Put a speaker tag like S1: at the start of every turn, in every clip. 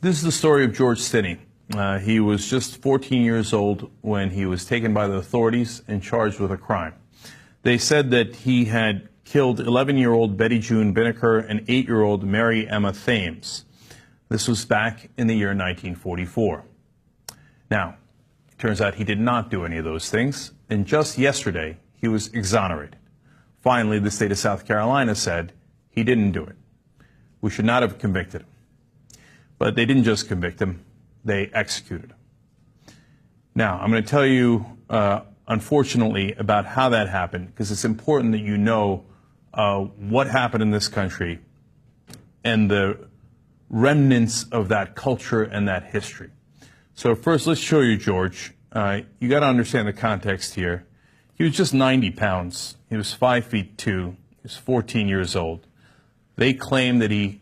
S1: This is the story of George Stinney. He was just 14 years old when he was taken by the authorities and charged with a crime. They said that he had killed 11-year-old Betty June Binnicker and 8-year-old Mary Emma Thames. This was back in the year 1944. Now, it turns out he did not do any of those things, and just yesterday he was exonerated. Finally, the state of South Carolina said he didn't do it. We should not have convicted him. But they didn't just convict him, they executed him. Now, I'm going to tell you, unfortunately, about how that happened, because it's important that you know what happened in this country and the remnants of that culture and that history. So first, let's show you George. You got to understand the context here. He was just 90 pounds. He was 5'2". He was 14 years old. They claim that he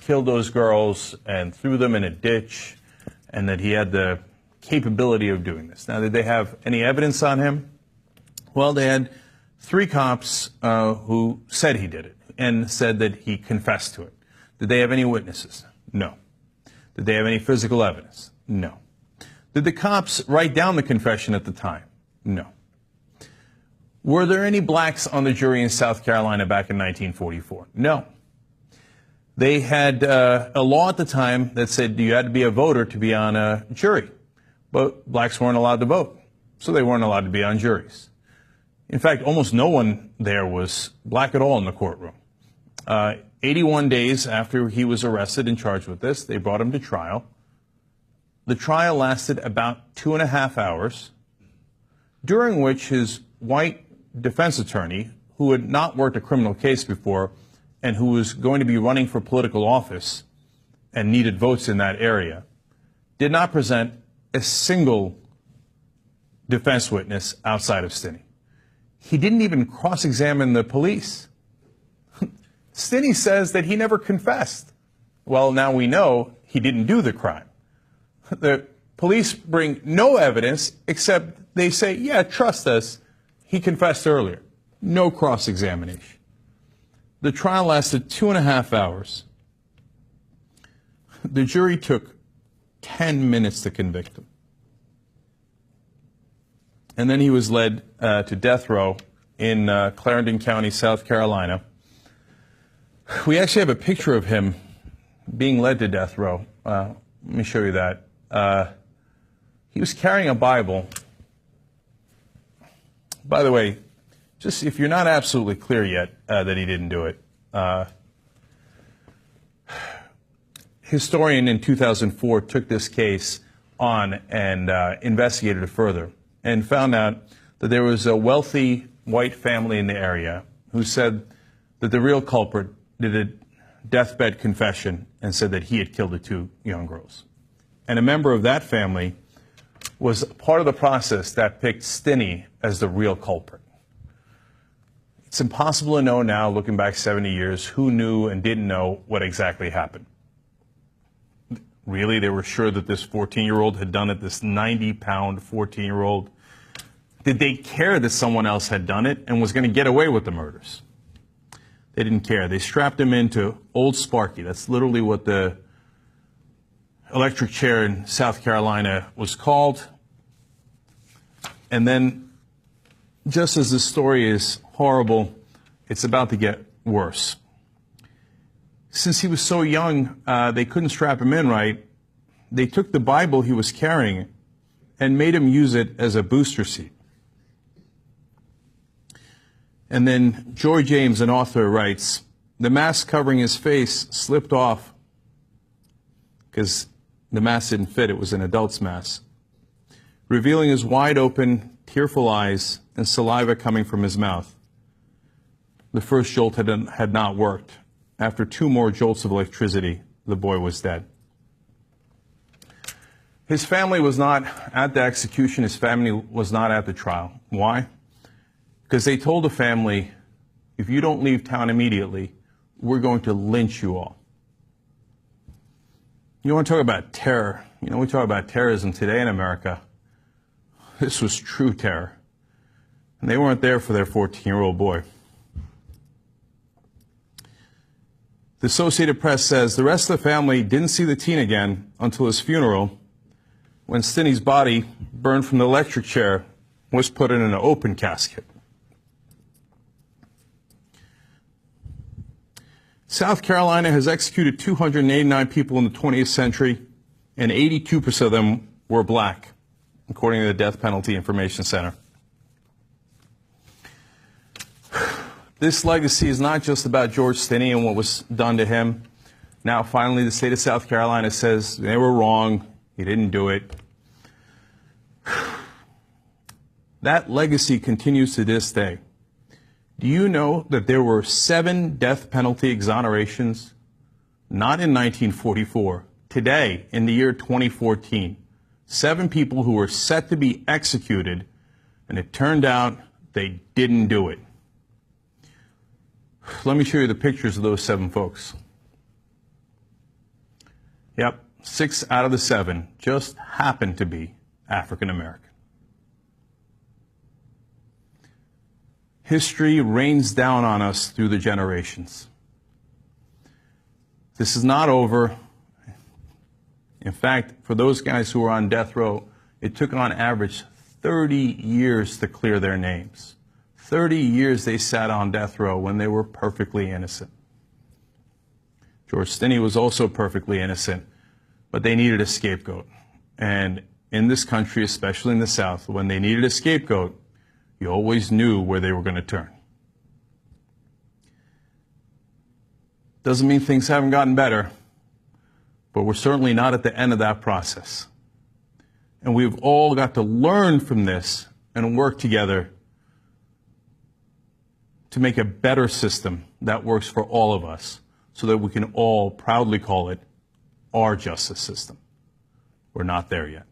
S1: killed those girls and threw them in a ditch, and that he had the capability of doing this. Now, did they have any evidence on him? Well, they had 3 cops who said he did it and said that he confessed to it. Did they have any witnesses? No. Did they have any physical evidence? No. Did the cops write down the confession at the time? No. Were there any blacks on the jury in South Carolina back in 1944? No. They had a law at the time that said you had to be a voter to be on a jury, but blacks weren't allowed to vote, so they weren't allowed to be on juries. In fact, almost no one there was black at all in the courtroom. 81 days after he was arrested and charged with this, they brought him to trial. The trial lasted about 2.5 hours, during which his white defense attorney, who had not worked a criminal case before and who was going to be running for political office and needed votes in that area, did not present a single defense witness outside of Stinney. He didn't even cross-examine the police. Stinney says that he never confessed. Well, now we know he didn't do the crime. The police bring no evidence except they say, yeah, trust us, he confessed earlier. No cross-examination. The trial lasted 2.5 hours. The jury took 10 minutes to convict him. And then he was led to death row in Clarendon County, South Carolina. We actually have a picture of him being led to death row. Let me show you that. He was carrying a Bible. By the way, just if you're not absolutely clear yet that he didn't do it, historian in 2004 took this case on and investigated it further and found out that there was a wealthy white family in the area who said that the real culprit did a deathbed confession and said that he had killed the 2 young girls. And a member of that family was part of the process that picked Stinney as the real culprit. It's impossible to know now, looking back 70 years, who knew and didn't know what exactly happened. Really, they were sure that this 14-year-old had done it, this 90-pound 14-year-old. Did they care that someone else had done it and was going to get away with the murders? They didn't care. They strapped him into Old Sparky. That's literally what the electric chair in South Carolina was called. And then, just as the story is horrible, it's about to get worse. Since he was so young, they couldn't strap him in right. They took the Bible he was carrying and made him use it as a booster seat. And then Joy James, an author, writes, the mask covering his face slipped off because the mask didn't fit. It was an adult's mask, revealing his wide open, tearful eyes and saliva coming from his mouth. The first jolt had not worked. After 2 more jolts of electricity, the boy was dead. His family was not at the execution. His family was not at the trial. Why? Because they told the family, if you don't leave town immediately, we're going to lynch you all. You want to talk about terror? You know, we talk about terrorism today in America. This was true terror. And they weren't there for their 14-year-old boy. The Associated Press says the rest of the family didn't see the teen again until his funeral, when Stinney's body, burned from the electric chair, was put in an open casket. South Carolina has executed 289 people in the 20th century, and 82% of them were black, according to the Death Penalty Information Center. This legacy is not just about George Stinney and what was done to him. Now, finally, the state of South Carolina says they were wrong. He didn't do it. That legacy continues to this day. Do you know that there were 7 death penalty exonerations, not in 1944, today, in the year 2014? 7 people who were set to be executed, and it turned out they didn't do it. Let me show you the pictures of those 7 folks. Yep, 6 out of the 7 just happened to be African American. History rains down on us through the generations. This is not over. In fact, for those guys who were on death row, it took on average 30 years to clear their names. 30 years they sat on death row when they were perfectly innocent. George Stinney was also perfectly innocent, but they needed a scapegoat. And in this country, especially in the South, when they needed a scapegoat, you always knew where they were going to turn. Doesn't mean things haven't gotten better, but we're certainly not at the end of that process. And we've all got to learn from this and work together to make a better system that works for all of us, so that we can all proudly call it our justice system. We're not there yet.